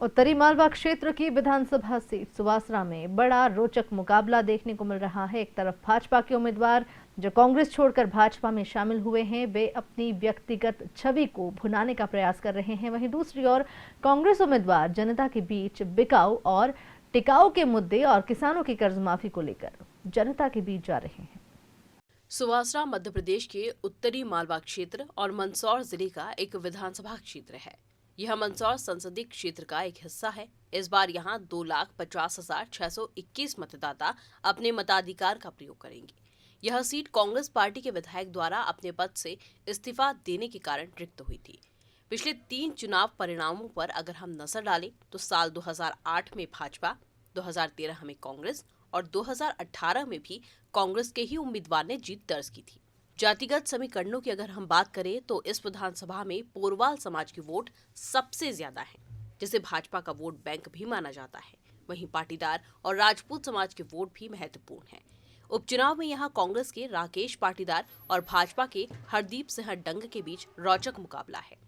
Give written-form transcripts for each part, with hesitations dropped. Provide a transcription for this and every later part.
उत्तरी मालवा क्षेत्र की विधानसभा सीट सुवासरा में बड़ा रोचक मुकाबला देखने को मिल रहा है। एक तरफ भाजपा के उम्मीदवार जो कांग्रेस छोड़कर भाजपा में शामिल हुए हैं, वे अपनी व्यक्तिगत छवि को भुनाने का प्रयास कर रहे हैं। वहीं दूसरी ओर कांग्रेस उम्मीदवार जनता के बीच बिकाऊ और टिकाऊ के मुद्दे और किसानों की कर्ज माफी को लेकर जनता के बीच जा रहे हैं। सुवासरा मध्य प्रदेश के उत्तरी मालवा क्षेत्र और मंदसौर जिले का एक विधानसभा क्षेत्र है। यह मंदसौर संसदीय क्षेत्र का एक हिस्सा है। इस बार यहाँ 2,50,621 मतदाता अपने मताधिकार का प्रयोग करेंगे। यह सीट कांग्रेस पार्टी के विधायक द्वारा अपने पद से इस्तीफा देने के कारण रिक्त हुई थी। पिछले 3 चुनाव परिणामों पर अगर हम नजर डालें तो साल 2008 में भाजपा, 2013 में कांग्रेस और 2018 में भी कांग्रेस के ही उम्मीदवार ने जीत दर्ज की थी। जातिगत समीकरणों की अगर हम बात करें तो इस विधानसभा में पोरवाल समाज के वोट सबसे ज्यादा हैं, जिसे भाजपा का वोट बैंक भी माना जाता है। वहीं पाटीदार और राजपूत समाज के वोट भी महत्वपूर्ण हैं। उपचुनाव में यहां कांग्रेस के राकेश पाटीदार और भाजपा के हरदीप सिंह डंग के बीच रोचक मुकाबला है।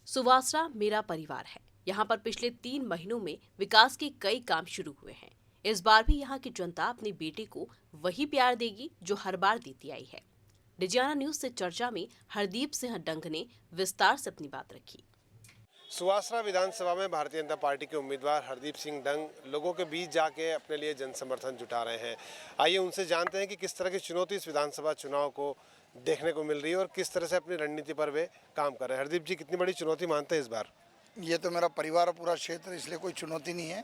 सुवासरा मेरा परिवार है। यहाँ पर पिछले 3 महीनों में विकास के कई काम शुरू हुए हैं। इस बार भी यहाँ की जनता अपने बेटे को वही प्यार देगी जो हर बार देती आई है। डिजियाना न्यूज से चर्चा में हरदीप सिंह डंग ने विस्तार से अपनी बात रखी। सुवासरा विधानसभा में भारतीय जनता पार्टी के उम्मीदवार हरदीप सिंह डंग लोगों के बीच जाके अपने लिए जन समर्थन जुटा रहे हैं। आइए उनसे जानते हैं कि किस तरह की चुनौती इस विधानसभा चुनाव को देखने को मिल रही है और किस तरह से अपनी रणनीति पर वे काम कर रहे हैं। हरदीप जी, कितनी बड़ी चुनौती मानते हैं इस बार? ये तो मेरा परिवार पूरा क्षेत्र, इसलिए कोई चुनौती नहीं है।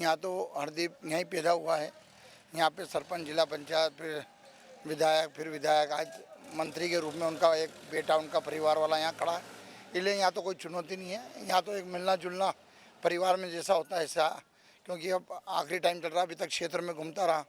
यहाँ तो हरदीप यहीं पैदा हुआ है। यहाँ पे सरपंच, जिला पंचायत, फिर विधायक, आज मंत्री के रूप में उनका एक बेटा, उनका परिवार वाला यहाँ खड़ा है। इसलिए यहाँ तो कोई चुनौती नहीं है। यहाँ तो एक मिलना जुलना परिवार में जैसा होता है ऐसा, क्योंकि अब आखिरी टाइम चल रहा, अभी तक क्षेत्र में घूमता रहा।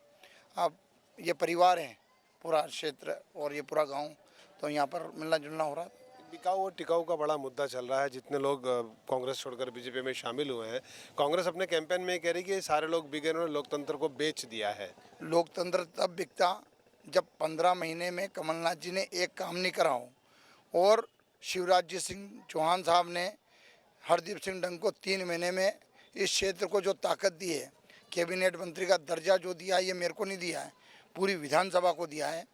अब ये परिवार है पूरा क्षेत्र और ये पूरा गाँव, तो यहाँ पर मिलना जुलना हो रहा है। बिकाऊ और टिकाऊ का बड़ा मुद्दा चल रहा है। जितने लोग कांग्रेस छोड़कर बीजेपी में शामिल हुए हैं, कांग्रेस अपने कैंपेन में कह रही है कि सारे लोग बिके, उन्होंने लोकतंत्र को बेच दिया है। लोकतंत्र तब बिकता जब 15 महीने में कमलनाथ जी ने एक काम नहीं करा हो और शिवराज जी सिंह चौहान साहब ने हरदीप सिंह डंग को 3 महीने में इस क्षेत्र को जो ताकत दी है, कैबिनेट मंत्री का दर्जा जो दिया है, ये मेरे को नहीं दिया है, पूरी विधानसभा को दिया है।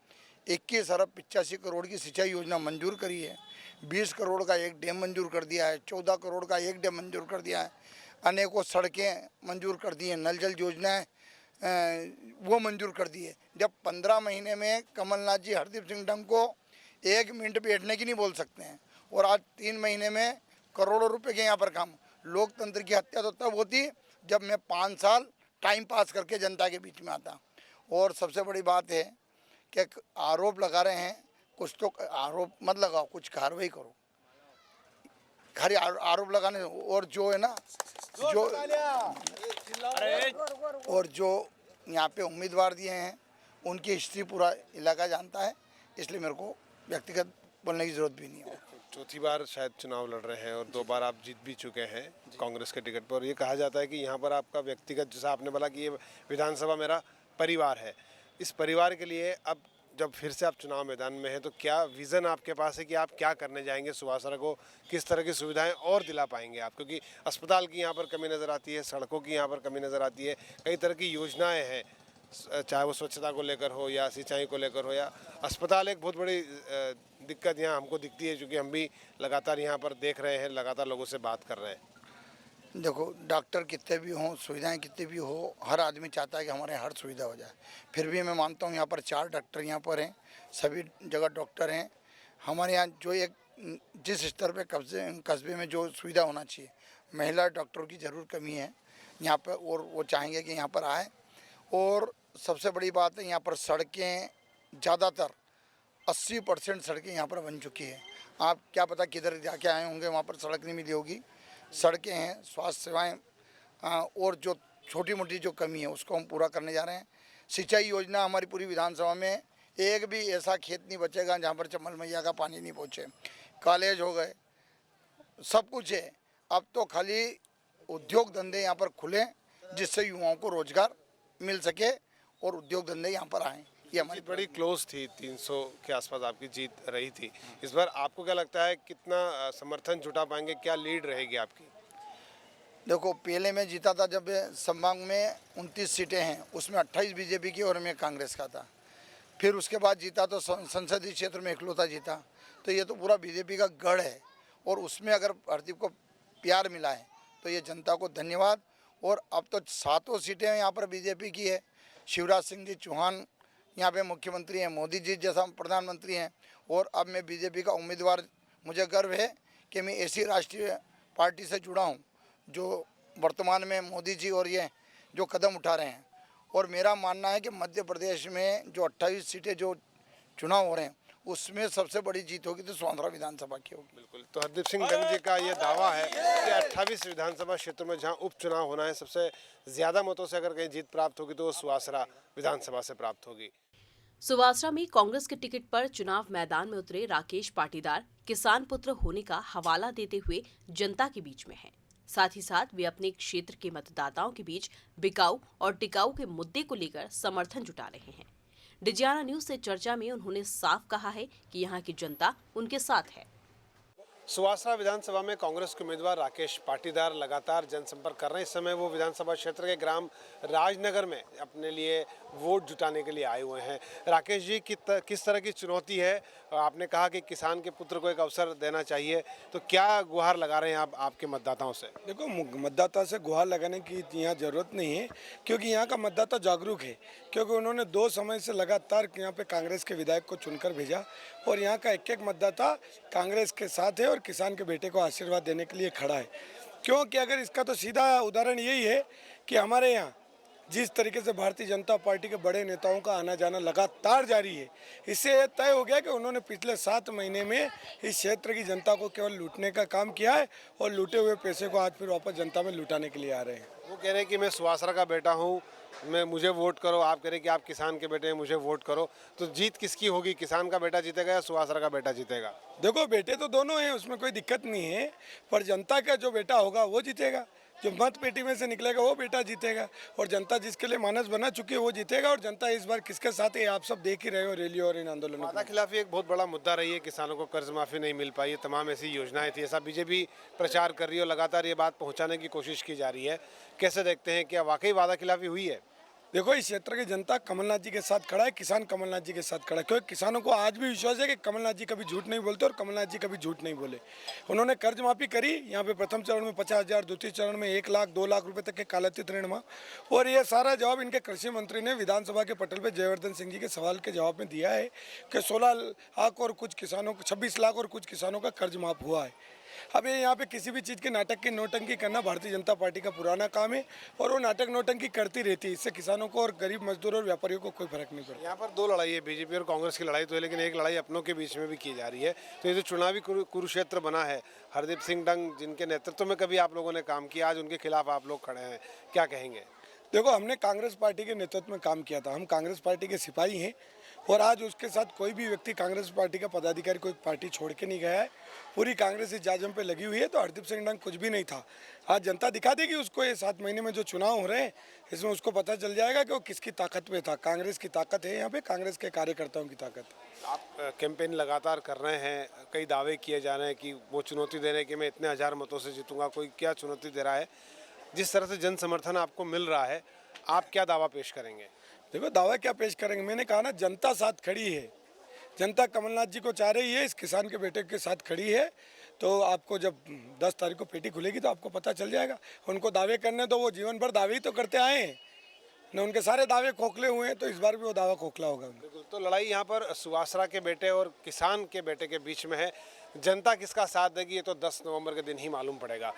21 अरब 85 करोड़ की सिंचाई योजना मंजूर करी है। 20 करोड़ का एक डैम मंजूर कर दिया है। 14 करोड़ का एक डैम मंजूर कर दिया है। अनेकों सड़कें मंजूर कर दी हैं। नल जल योजनाएं वो मंजूर कर दी है। जब 15 महीने में कमलनाथ जी हरदीप सिंह डंग को 1 मिनट बैठने की नहीं बोल सकते हैं, और आज 3 महीने में करोड़ों रुपए के यहाँ पर काम। लोकतंत्र की हत्या तो तब होती जब मैं 5 साल टाइम पास करके जनता के बीच में आता। और सबसे बड़ी बात है कि आरोप लगा रहे हैं, कुछ तो आरोप मत लगाओ, कुछ कार्रवाई करो। खाली आरोप लगाने, और जो है ना, जो यहाँ पे उम्मीदवार दिए हैं उनकी हिस्ट्री पूरा इलाका जानता है, इसलिए मेरे को व्यक्तिगत बोलने की जरूरत भी नहीं है। चौथी बार शायद चुनाव लड़ रहे हैं और 2 बार आप जीत भी चुके हैं कांग्रेस के टिकट पर। ये कहा जाता है कि यहाँ पर आपका व्यक्तिगत, जैसा आपने बोला कि ये विधानसभा मेरा परिवार है, इस परिवार के लिए अब जब फिर से आप चुनाव मैदान में हैं तो क्या विज़न आपके पास है कि आप क्या करने जाएंगे, सुवासरा को किस तरह की सुविधाएं और दिला पाएंगे आप? क्योंकि अस्पताल की यहाँ पर कमी नज़र आती है, सड़कों की यहाँ पर कमी नज़र आती है, कई तरह की योजनाएं हैं, चाहे वो स्वच्छता को लेकर हो या सिंचाई को लेकर हो या अस्पताल, एक बहुत बड़ी दिक्कत यहाँ हमको दिखती है, क्योंकि हम भी लगातार यहाँ पर देख रहे हैं, लगातार लोगों से बात कर रहे हैं। देखो, डॉक्टर कितने भी हों, सुविधाएं कितनी भी हो, हर आदमी चाहता है कि हमारे यहाँ हर सुविधा हो जाए। फिर भी मैं मानता हूँ यहाँ पर 4 डॉक्टर यहाँ पर हैं, सभी जगह डॉक्टर हैं। हमारे यहाँ जो एक जिस स्तर पे कस्बे में जो सुविधा होना चाहिए, महिला डॉक्टरों की ज़रूर कमी है यहाँ पर, और वो चाहेंगे कि यहाँ पर आए। और सबसे बड़ी बात है, यहाँ पर सड़कें ज़्यादातर 80% सड़कें यहाँ पर बन चुकी है। आप क्या पता किधर जाके आए होंगे, वहाँ पर सड़क नहीं मिली होगी। सड़कें हैं, स्वास्थ्य सेवाएं, और जो छोटी मोटी जो कमी है उसको हम पूरा करने जा रहे हैं। सिंचाई योजना हमारी पूरी विधानसभा में एक भी ऐसा खेत नहीं बचेगा जहाँ पर चम्बल मैया का पानी नहीं पहुँचे। कॉलेज हो गए, सब कुछ है। अब तो खाली उद्योग धंधे यहाँ पर खुलें जिससे युवाओं को रोजगार मिल सके और उद्योग धंधे यहाँ पर आएँ। ये हमारी बड़ी क्लोज थी, 300 के आसपास आपकी जीत रही थी। इस बार आपको क्या लगता है, कितना समर्थन जुटा पाएंगे, क्या लीड रहेगी आपकी? देखो, पहले मैं जीता था जब संभाग में 29 सीटें हैं, उसमें 28 बीजेपी की और मैं कांग्रेस का था। फिर उसके बाद जीता तो संसदीय क्षेत्र में इकलौता जीता। तो ये तो पूरा बीजेपी का गढ़ है, और उसमें अगर हरदीप को प्यार मिला है तो ये जनता को धन्यवाद। और अब तो 7 सीटें यहाँ पर बीजेपी की है। शिवराज सिंह जी चौहान यहाँ पे मुख्यमंत्री हैं, मोदी जी जैसा प्रधानमंत्री हैं, और अब मैं बीजेपी का उम्मीदवार। मुझे गर्व है कि मैं ऐसी राष्ट्रीय पार्टी से जुड़ा हूँ जो वर्तमान में मोदी जी और ये जो कदम उठा रहे हैं। और मेरा मानना है कि मध्य प्रदेश में जो 28 सीटें जो चुनाव हो रहे हैं उसमें सबसे बड़ी जीत होगी तो सुवासरा विधानसभा की होगी। बिल्कुल, तो हरदीप सिंह डंग जी का ये दावा है कि 28 विधानसभा क्षेत्रों में जहां उपचुनाव होना है, सबसे ज़्यादा मतों से अगर कहीं जीत प्राप्त होगी तो वो सुवासरा विधानसभा से प्राप्त होगी। सुवासरा में कांग्रेस के टिकट पर चुनाव मैदान में उतरे राकेश पाटीदार किसान पुत्र होने का हवाला देते हुए जनता के बीच में हैं। साथ ही साथ वे अपने क्षेत्र के मतदाताओं के बीच बिकाऊ और टिकाऊ के मुद्दे को लेकर समर्थन जुटा रहे हैं। डिजियाना न्यूज से चर्चा में उन्होंने साफ कहा है कि यहाँ की जनता उनके साथ है। सुवासरा विधानसभा में कांग्रेस के उम्मीदवार राकेश पाटीदार लगातार जनसंपर्क कर रहे हैं। इस समय वो विधानसभा क्षेत्र के ग्राम राजनगर में अपने लिए वोट जुटाने के लिए आए हुए हैं। राकेश जी, किस तरह की चुनौती है? आपने कहा कि किसान के पुत्र को एक अवसर देना चाहिए, तो क्या गुहार लगा रहे हैं आप आपके मतदाताओं से? देखो, मतदाता से गुहार लगाने की यहाँ ज़रूरत नहीं है, क्योंकि यहाँ का मतदाता जागरूक है। क्योंकि उन्होंने 2 समय से लगातार यहाँ पे कांग्रेस के विधायक को चुनकर भेजा, और यहाँ का एक मतदाता कांग्रेस के साथ है और किसान के बेटे को आशीर्वाद देने के लिए खड़ा है। क्योंकि अगर इसका तो सीधा उदाहरण यही है कि हमारे यहाँ जिस तरीके से भारतीय जनता पार्टी के बड़े नेताओं का आना जाना लगातार जारी है, इससे यह तय हो गया कि उन्होंने पिछले 7 महीने में इस क्षेत्र की जनता को केवल लूटने का काम किया है, और लूटे हुए पैसे को आज फिर वापस जनता में लुटाने के लिए आ रहे हैं। वो कह रहे हैं कि मैं सुवासरा का बेटा हूँ, मुझे वोट करो। आप कह रहे हैं कि आप किसान के बेटे हैं, मुझे वोट करो। तो जीत किसकी होगी, किसान का बेटा जीतेगा या सुवासरा का बेटा जीतेगा? देखो, बेटे तो दोनों हैं, उसमें कोई दिक्कत नहीं है, पर जनता का जो बेटा होगा वो जीतेगा। जो मत पेटी में से निकलेगा वो बेटा जीतेगा, और जनता जिसके लिए मानस बना चुकी है वो जीतेगा। और जनता इस बार किसके साथ है आप सब देख ही रहे हो, रैली और इन आंदोलनों। वादा खिलाफी एक बहुत बड़ा मुद्दा रही है, किसानों को कर्ज माफी नहीं मिल पाई है, तमाम ऐसी योजनाएं थी, ऐसा बीजेपी प्रचार कर रही है और लगातार ये बात पहुंचाने की कोशिश की जा रही है। कैसे देखते हैं, क्या वाकई वादा खिलाफी हुई है? देखो, इस क्षेत्र की जनता कमलनाथ जी के साथ खड़ा है, किसान कमलनाथ जी के साथ खड़ा है, क्योंकि किसानों को आज भी विश्वास है कि कमलनाथ जी कभी झूठ नहीं बोलते और कमलनाथ जी कभी झूठ नहीं बोले। उन्होंने कर्ज माफी करी, यहाँ पे प्रथम चरण में 50,000, द्वितीय चरण में 1 लाख 2 लाख रुपए तक के कालातीत ऋण माफ, और ये सारा जवाब इनके कृषि मंत्री ने विधानसभा के पटल पर जयवर्धन सिंह जी के सवाल के जवाब में दिया है कि 16 लाख और कुछ किसानों को 26 लाख और कुछ किसानों का कर्ज माफ हुआ है। अब ये यहाँ पे किसी भी चीज़ के नाटक की नोटंकी करना भारतीय जनता पार्टी का पुराना काम है, और वो नाटक नोटंकी करती रहती है। इससे किसानों को और गरीब मजदूर और व्यापारियों को कोई फर्क नहीं पड़ता। यहाँ पर 2 लड़ाई है, बीजेपी और कांग्रेस की लड़ाई तो है, लेकिन एक लड़ाई अपनों के बीच में भी की जा रही है। तो ये जो चुनावी कुरुक्षेत्र बना है, हरदीप सिंह डंग जिनके नेतृत्व में कभी आप लोगों ने काम किया, आज उनके खिलाफ आप लोग खड़े हैं, क्या कहेंगे? देखो, हमने कांग्रेस पार्टी के नेतृत्व में काम किया था, हम कांग्रेस पार्टी के सिपाही हैं और आज उसके साथ कोई भी व्यक्ति कांग्रेस पार्टी का पदाधिकारी कोई पार्टी छोड़ के नहीं गया है। पूरी कांग्रेस इस जाजम पे लगी हुई है, तो हरदीप सिंह डंग कुछ भी नहीं था। आज जनता दिखा देगी उसको, ये 7 महीने में जो चुनाव हो रहे हैं इसमें उसको पता चल जाएगा कि वो किसकी ताकत पे था। कांग्रेस की ताकत है यहाँ पे, कांग्रेस के कार्यकर्ताओं की ताकत। आप कैंपेन लगातार कर रहे हैं, कई दावे किए जा रहे हैं कि वो चुनौती दे रहे हैं कि मैं इतने 1000 मतों से जीतूंगा। कोई क्या चुनौती दे रहा है? जिस तरह से जन समर्थन आपको मिल रहा है, आप क्या दावा पेश करेंगे? देखो, दावा क्या पेश करेंगे, मैंने कहा ना, जनता साथ खड़ी है। जनता कमलनाथ जी को चाह रही है, इस किसान के बेटे के साथ खड़ी है। तो आपको जब 10 तारीख को पेटी खुलेगी तो आपको पता चल जाएगा। उनको दावे करने तो वो जीवन भर दावे ही तो करते आए हैं न, उनके सारे दावे खोखले हुए हैं, तो इस बार भी वो दावा खोखला होगा। बिल्कुल। तो लड़ाई यहाँ पर सुवासरा के बेटे और किसान के बेटे के बीच में है। जनता किसका साथ देगी ये तो 10 नवंबर के दिन ही मालूम पड़ेगा।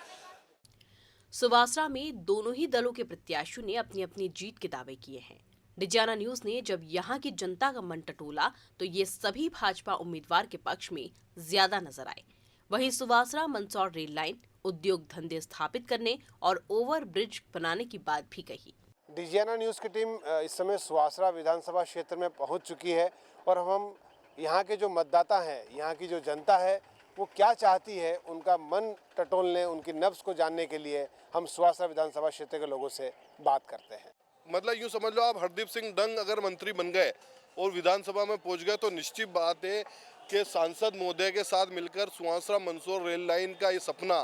सुवासरा में दोनों ही दलों के प्रत्याशियों ने अपनी अपनी जीत के दावे किए हैं। डिजियाना न्यूज ने जब यहाँ की जनता का मन टटोला तो ये सभी भाजपा उम्मीदवार के पक्ष में ज्यादा नजर आए। वहीं सुवासरा मंदसौर रेल लाइन, उद्योग धंधे स्थापित करने और ओवर ब्रिज बनाने की बात भी कही। डिजियाना न्यूज़ की टीम इस समय सुवासरा विधानसभा क्षेत्र में पहुंच चुकी है और हम यहाँ के जो मतदाता हैं, यहाँ की जो जनता है, वो क्या चाहती है, उनका मन टटोलने, उनकी नब्ज को जानने के लिए हम सुवासरा विधानसभा क्षेत्र के लोगों से बात करते हैं। मतलब यूँ समझ लो आप, हरदीप सिंह डंग अगर मंत्री बन गए और विधानसभा में पहुंच गए तो निश्चित बात है कि सांसद महोदय के साथ मिलकर सुवासरा मंदसौर रेल लाइन का ये सपना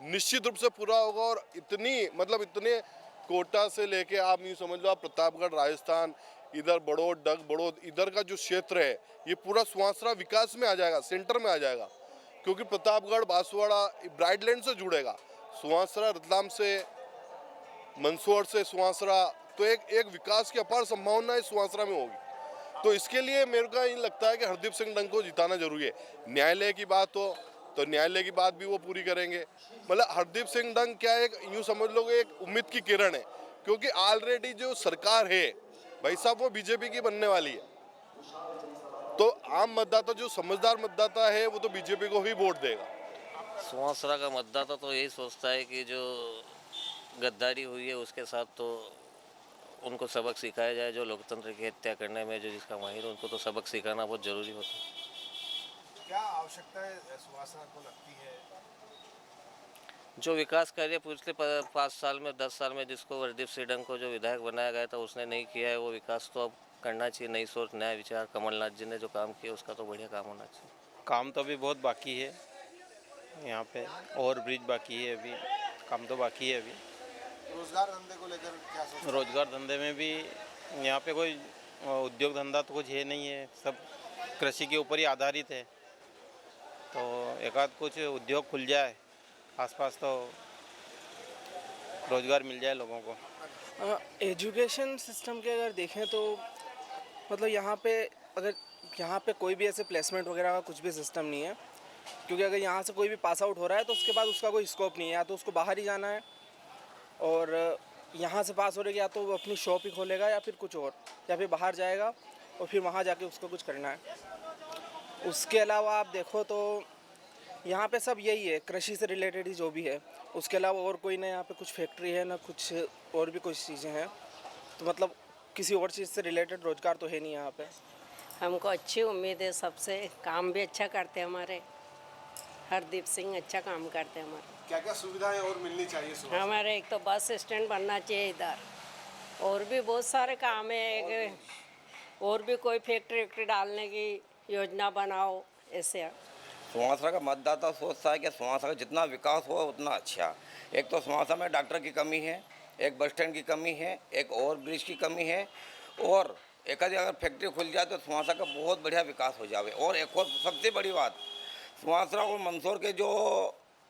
निश्चित रूप से पूरा होगा। और इतने कोटा से लेके आप यूँ समझ लो आप प्रतापगढ़, राजस्थान, इधर बड़ौद, बड़ौद, इधर का जो क्षेत्र है ये पूरा सुवासरा विकास में आ जाएगा, सेंटर में आ जाएगा। क्योंकि प्रतापगढ़, बांसवाड़ा, ब्राइडलैंड से जुड़ेगा, सुवासरा रतलाम से, मंदसौर से सुवासरा, तो एक विकास की अपार संभावना इस सुवासरा में होगी। तो इसके लिए मेरे को ये लगता है कि हरदीप सिंह डंग को जिताना जरूरी है। न्यायालय की बात हो तो न्यायालय की बात भी वो पूरी करेंगे। मतलब हरदीप सिंह डंग क्या, एक यूँ समझ लो एक उम्मीद की किरण है, क्योंकि ऑलरेडी जो सरकार है भाई साहब वो बीजेपी की बनने वाली है। तो आम मतदाता, जो समझदार मतदाता है, वो तो बीजेपी को ही वोट देगा। सुवासरा का मतदाता तो यही सोचता है कि जो गद्दारी हुई है उसके साथ तो उनको सबक सिखाया जाए। जो लोकतंत्र की हत्या करने में जो जिसका माहिर, उनको तो सबक सिखाना बहुत जरूरी होता है। क्या आवश्यकता है सुवासरा को लगती है? जो विकास कार्य पिछले 5 साल में, 10 साल में जिसको हरदीप सिंह डंग को जो विधायक बनाया गया था उसने नहीं किया है, वो विकास तो अब करना चाहिए। नई सोच, नया विचार। कमलनाथ जी ने जो काम किया उसका तो बढ़िया काम होना चाहिए। काम तो अभी बहुत बाकी है यहाँ पे, और ब्रिज बाकी है, अभी काम तो बाकी है। अभी रोजगार धंधे को लेकर क्या सोचते हैं? रोजगार धंधे में भी यहाँ पे कोई उद्योग धंधा तो कुछ है नहीं है, सब कृषि के ऊपर ही आधारित है। तो एक आध कुछ उद्योग खुल जाए आसपास तो रोजगार मिल जाए लोगों को। एजुकेशन सिस्टम के अगर देखें तो मतलब यहाँ पे कोई भी ऐसे प्लेसमेंट वगैरह का कुछ भी सिस्टम नहीं है। क्योंकि अगर यहाँ से कोई भी पास आउट हो रहा है तो उसके बाद उसका कोई स्कोप नहीं है, या तो उसको बाहर ही जाना है, और यहाँ से पास हो रहे या तो वो अपनी शॉप ही खोलेगा या फिर कुछ और, या फिर बाहर जाएगा और फिर वहाँ जाके उसको कुछ करना है। उसके अलावा आप देखो तो यहाँ पे सब यही है, कृषि से रिलेटेड ही जो भी है। उसके अलावा और कोई ना यहाँ पे कुछ फैक्ट्री है ना कुछ और भी कुछ चीज़ें हैं, तो मतलब किसी और चीज़ से रिलेटेड रोजगार तो है नहीं यहाँ पे। हमको अच्छी उम्मीद है सबसे, काम भी अच्छा करते हैं हमारे हरदीप सिंह, अच्छा काम करते हैं हमारे। क्या क्या सुविधाएं और मिलनी चाहिए सुवासरा? हमारे एक तो बस स्टैंड बनना चाहिए इधर, और भी बहुत सारे काम है, और भी कोई फैक्ट्री डालने की योजना बनाओ ऐसे। सुवासरा का मतदाता सोचता है कि सुवासरा का जितना विकास हो उतना अच्छा। एक तो सुवासरा में डॉक्टर की कमी है, एक बस स्टैंड की कमी है, एक ओवर ब्रिज की कमी है, और एक आधी अगर फैक्ट्री खुल जाए तो सुवासरा का बहुत बढ़िया विकास हो जाए। और एक और सबसे बड़ी बात, सुवासरा और मंदसौर के जो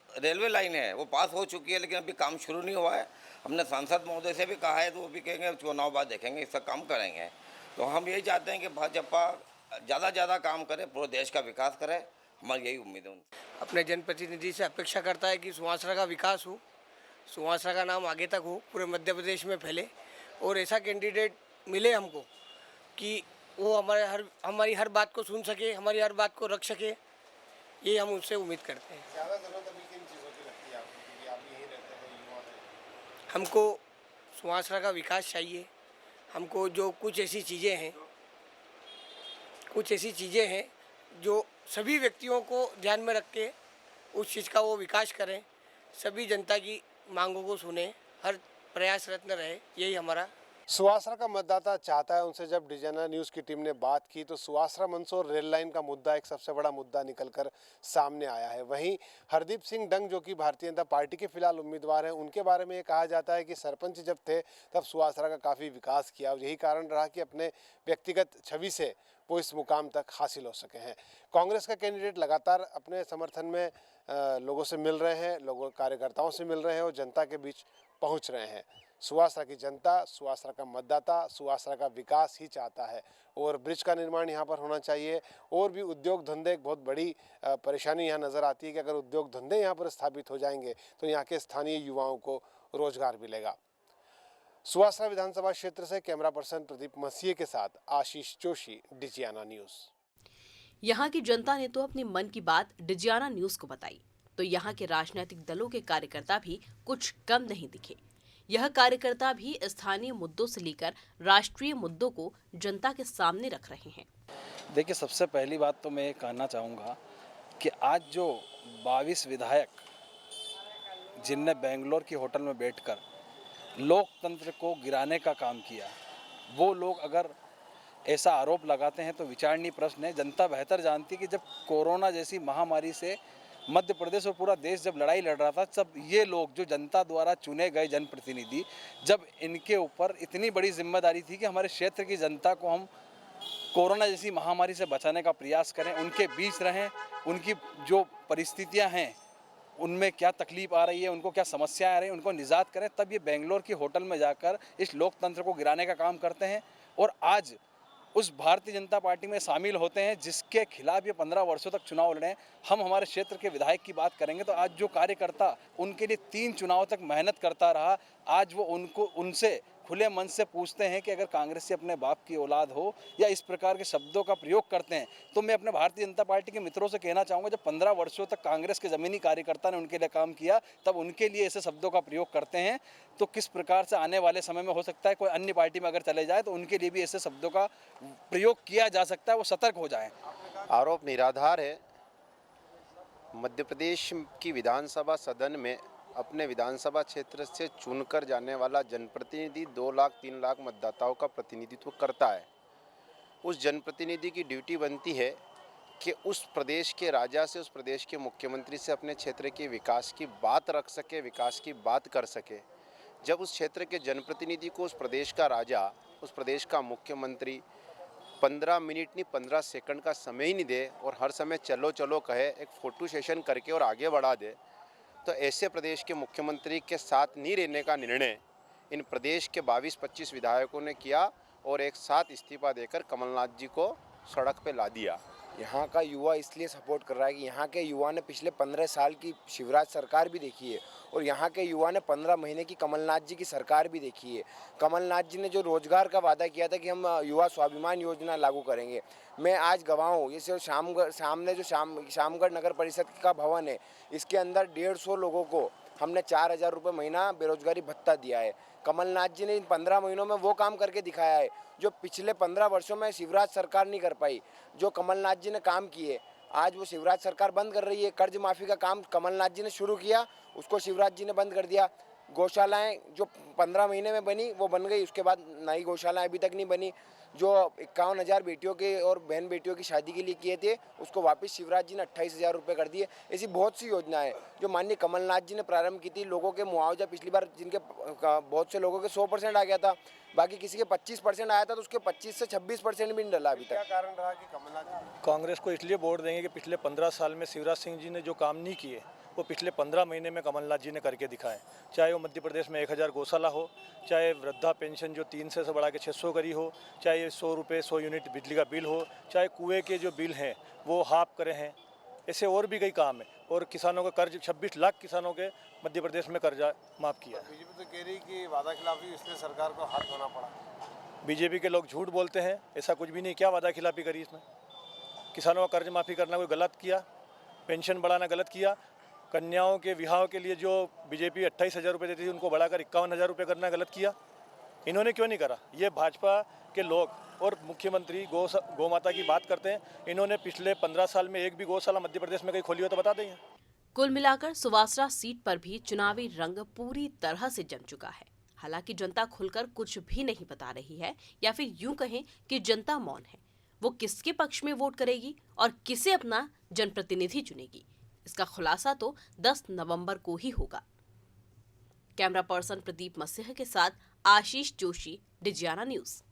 रेलवे लाइन है वो पास हो चुकी है, लेकिन अभी काम शुरू नहीं हुआ है। हमने सांसद महोदय से भी कहा है, तो वो भी कहेंगे चुनाव बाद देखेंगे, इसका काम करेंगे। तो हम यही चाहते हैं कि भाजपा ज़्यादा काम करे, पूरे देश का विकास करे, हमारी यही उम्मीद है उनसे। अपने जनप्रतिनिधि से अपेक्षा करता है कि सुवासरा का विकास हो, सुवासरा का नाम आगे तक हो, पूरे मध्य प्रदेश में फैले, और ऐसा कैंडिडेट मिले हमको कि वो हमारी हर बात को सुन सके, हमारी हर बात को रख सके, ये हम उससे उम्मीद करते हैं। ज़्यादा ज़रूरत अभी किन चीज़ों की लगती है आपको, क्योंकि आप यहीं रहते हैं, युवा हैं? हमको सुहासरा का विकास चाहिए हमको। जो कुछ ऐसी चीज़ें हैं जो सभी व्यक्तियों को ध्यान में रख के उस चीज़ का वो विकास करें, सभी जनता की मांगों को सुने, हर प्रयासरत रहे, यही हमारा। सुवासरा का मतदाता चाहता है। उनसे जब डिजाइनर न्यूज़ की टीम ने बात की तो सुवासरा मंदसौर रेल लाइन का मुद्दा एक सबसे बड़ा मुद्दा निकलकर सामने आया है। वहीं हरदीप सिंह डंग जो कि भारतीय जनता पार्टी के फिलहाल उम्मीदवार हैं, उनके बारे में ये कहा जाता है कि सरपंच जब थे तब सुवासरा का काफ़ी विकास किया और यही कारण रहा कि अपने व्यक्तिगत छवि से वो इस मुकाम तक हासिल हो सके हैं। कांग्रेस का कैंडिडेट लगातार अपने समर्थन में लोगों से मिल रहे हैं, लोगों कार्यकर्ताओं से मिल रहे हैं और जनता के बीच पहुंच रहे हैं। सुवासरा की जनता, सुवासरा का मतदाता सुवासरा का विकास ही चाहता है और ब्रिज का निर्माण यहाँ पर होना चाहिए। और भी उद्योग धंधे, एक बहुत बड़ी परेशानी यहाँ नज़र आती है कि अगर उद्योग धंधे यहाँ पर स्थापित हो जाएंगे तो यहाँ के स्थानीय युवाओं को रोजगार मिलेगा। सुवासरा विधानसभा क्षेत्र से कैमरा पर्सन प्रदीप मसीह के साथ आशीष जोशी, डिजियाना न्यूज़। यहाँ की जनता ने तो अपने मन की बात डिजियाना न्यूज़ को बताई, तो यहाँ के राजनीतिक दलों के कार्यकर्ता भी कुछ कम नहीं दिखे। यह कार्यकर्ता भी स्थानीय मुद्दों से लेकर राष्ट्रीय मुद्दों को जनता के सामने रख रहे हैं। देखिए, सबसे पहली बात तो मैं ये कहना चाहूँगा कि आज जो 22 विधायक जिनने बेंगलोर की होटल में बैठकर लोकतंत्र को गिराने का काम किया, वो लोग अगर ऐसा आरोप लगाते हैं तो विचारणीय प्रश्न है। जनता बेहतर जानती है कि जब कोरोना जैसी महामारी से मध्य प्रदेश और पूरा देश जब लड़ाई लड़ रहा था, तब ये लोग जो जनता द्वारा चुने गए जनप्रतिनिधि, जब इनके ऊपर इतनी बड़ी जिम्मेदारी थी कि हमारे क्षेत्र की जनता को हम कोरोना जैसी महामारी से बचाने का प्रयास करें, उनके बीच रहें, उनकी जो परिस्थितियां हैं उनमें क्या तकलीफ आ रही है, उनको क्या समस्याएं आ रही हैं, उनको निजात करें, तब ये बेंगलोर की होटल में जाकर इस लोकतंत्र को गिराने का काम करते हैं। और आज उस भारतीय जनता पार्टी में शामिल होते हैं जिसके खिलाफ ये 15 वर्षों तक चुनाव लड़े। हम हमारे क्षेत्र के विधायक की बात करेंगे तो आज जो कार्यकर्ता उनके लिए 3 चुनाव तक मेहनत करता रहा, आज वो उनसे खुले मन से पूछते हैं कि अगर कांग्रेस से अपने बाप की औलाद हो या इस प्रकार के शब्दों का प्रयोग करते हैं, तो मैं अपने भारतीय जनता पार्टी के मित्रों से कहना चाहूँगा, जब 15 वर्षों तक कांग्रेस के ज़मीनी कार्यकर्ता ने उनके लिए काम किया, तब उनके लिए ऐसे शब्दों का प्रयोग करते हैं, तो किस प्रकार से आने वाले समय में हो सकता है कोई अन्य पार्टी में अगर चले जाए तो उनके लिए भी ऐसे शब्दों का प्रयोग किया जा सकता है, वो सतर्क हो जाएं। आरोप निराधार है। मध्य प्रदेश की विधानसभा सदन में अपने विधानसभा क्षेत्र से चुनकर जाने वाला जनप्रतिनिधि 2 लाख 3 लाख मतदाताओं का प्रतिनिधित्व करता है। उस जनप्रतिनिधि की ड्यूटी बनती है कि उस प्रदेश के राजा से, उस प्रदेश के मुख्यमंत्री से अपने क्षेत्र के विकास की बात रख सके, विकास की बात कर सके। जब उस क्षेत्र के जनप्रतिनिधि को उस प्रदेश का राजा, उस प्रदेश का मुख्यमंत्री 15 मिनट नहीं 15 सेकंड का समय ही नहीं दे और हर समय चलो चलो कहे, एक फ़ोटो सेशन करके और आगे बढ़ा दे, तो ऐसे प्रदेश के मुख्यमंत्री के साथ नहीं रहने का निर्णय इन प्रदेश के 22-25 विधायकों ने किया और एक साथ इस्तीफा देकर कमलनाथ जी को सड़क पे ला दिया। यहाँ का युवा इसलिए सपोर्ट कर रहा है कि यहाँ के युवा ने पिछले 15 साल की शिवराज सरकार भी देखी है और यहाँ के युवा ने 15 महीने की कमलनाथ जी की सरकार भी देखी है। कमलनाथ जी ने जो रोजगार का वादा किया था कि हम युवा स्वाभिमान योजना लागू करेंगे, मैं आज गवाह हूँ। ये सिर्फ सामने जो शामगढ़ नगर परिषद का भवन है, इसके अंदर 150 लोगों को हमने 4,000 रुपये महीना बेरोजगारी भत्ता दिया है। कमलनाथ जी ने इन 15 महीनों में वो काम करके दिखाया है जो पिछले 15 वर्षों में शिवराज सरकार नहीं कर पाई। जो कमलनाथ जी ने काम किए, आज वो शिवराज सरकार बंद कर रही है। कर्ज माफ़ी का काम कमलनाथ जी ने शुरू किया, उसको शिवराज जी ने बंद कर दिया। गौशालाएं जो 15 महीने में बनी वो बन गई, उसके बाद नई गौशालाएं अभी तक नहीं बनी। जो 51,000 बेटियों के और बहन बेटियों की शादी के लिए किए थे, उसको वापस शिवराज जी ने 28,000 रुपये कर दिए। ऐसी बहुत सी योजनाएं जो माननीय कमलनाथ जी ने प्रारंभ की थी। लोगों के मुआवजा पिछली बार जिनके बहुत से लोगों के 100% आ गया था, बाकी किसी के 25% आया था, तो उसके 25 से 26% भी नहीं डला अभी तक। क्या कारण रहा कि कमलनाथ जी कांग्रेस को इसलिए वोट देंगे कि पिछले 15 साल में शिवराज सिंह जी ने जो काम नहीं किए वो पिछले 15 महीने में कमलनाथ जी ने करके दिखाए। चाहे वो मध्य प्रदेश में 1,000 गौशाला हो, चाहे वृद्धा पेंशन जो 300 से बढ़ा के 600 करी हो, चाहे 100 रुपये 100 यूनिट बिजली का बिल हो, चाहे कुएं के जो बिल हैं वो हाफ करे हैं, ऐसे और भी कई काम है। और किसानों का कर्ज 26 लाख किसानों के मध्य प्रदेश में कर्जा माफ़ किया है। बीजेपी तो कह रही कि वादा खिलाफी, इसलिए सरकार को हाथ धोना पड़ा। बीजेपी के लोग झूठ बोलते हैं, ऐसा कुछ भी नहीं। क्या वादा खिलाफी करी इसमें? किसानों का कर्ज माफ़ी करना कोई गलत किया, पेंशन बढ़ाना गलत किया, कन्याओं के विवाह के लिए जो बीजेपी 28,000 रुपये देती थी उनको बढ़ाकर 51,000 रुपये करना गलत किया। इन्होंने क्यों नहीं करा? ये भाजपा के लोग और मुख्यमंत्री गौ माता की बात करते हैं। इन्होंने पिछले 15 साल में एक भी गौशाला मध्य प्रदेश में कहीं खोली हो तो बता दें। कुल मिलाकर सुवासरा सीट पर भी चुनावी रंग पूरी तरह से जम चुका है। हालांकि जनता खुलकर कुछ भी नहीं बता रही है, या फिर यूं कहें कि जनता मौन है। वो किसके पक्ष में वोट करेगी और किसे अपना जनप्रतिनिधि चुनेगी, इसका खुलासा तो 10 नवंबर को ही होगा। कैमरा पर्सन प्रदीप मसीह के साथ आशीष जोशी, डिजियाना न्यूज।